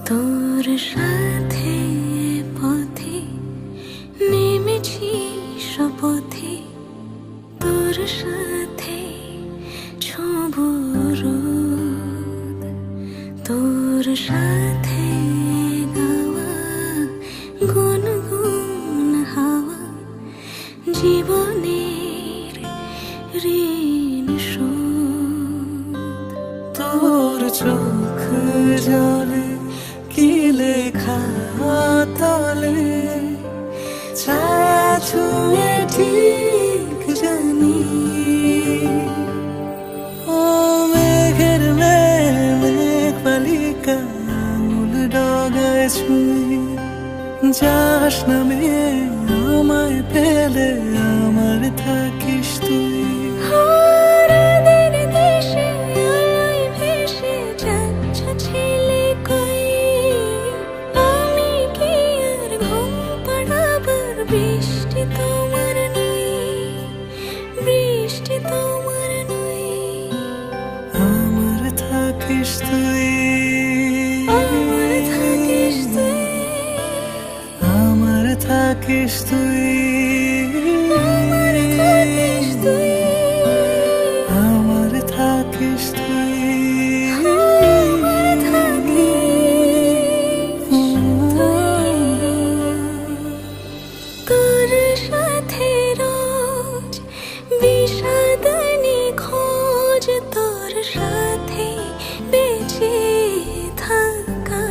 তোর সাথে পথে নেমেছি শপথে, তোর সাথে ছোঁব রোদ, তোর সাথে গাওয়া গুনগুন হাওয়া জীবনের ঋণ শোধ। তোর চোখ জলে কি লেখা তলে ছায়া ছুঁয়ে ঠিক জানি, ও মেঘের মেঘ বালিকা আঙুল ডগায় ছুঁয়ে যাস নামে আমায় পেলে আমার থাকিস তুই। বৃষ্টি তোমার নই, বৃষ্টি তোমার নই, আমার থাকিস তুই, আমার থাকিস তুই, আমার থাকিস তুই, আমার থাকিস তুই, আমার থাকিস তুই, আমার থাকিস তুই। তোর সাথে রোজ বিষাদ নিখোঁজ, তোর সাথে বেঁচে থাকা,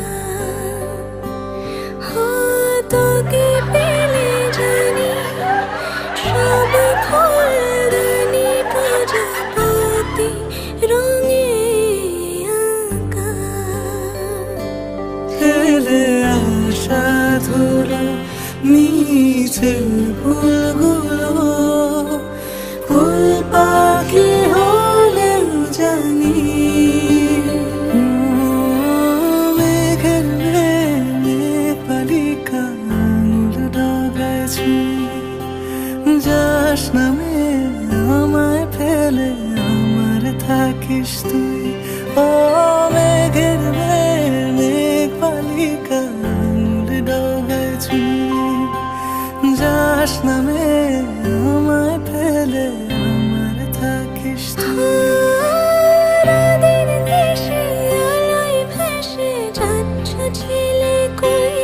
তোকে পেলে জানি সব ফুলদানি প্রজাপতি রঙে আঁকা। ফেলে আসা ধুলো নিচে ফুলগুলো ফুল পাখি হলেও জানি, মেঘের মেঘ বালিকা আঙুল ডগায় ছুঁয়ে যাস নামে আমায় ফেলে আমার থাকিস তুই। ও মেঘের মেঘ বালিকা আঙুল ডগায় ছুঁয়ে যাস নামে আমায় ফেলে আমার থাকিস তুই। রাতের দেশে আলোয় ভেসে যাচ্ছ ছেলে কই,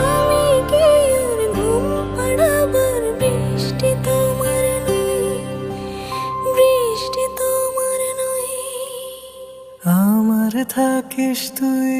আমি কি আর ঘুম পাড়াবার বৃষ্টি তোমার নই, বৃষ্টি তোমার নই, আমার থাকিস তুই।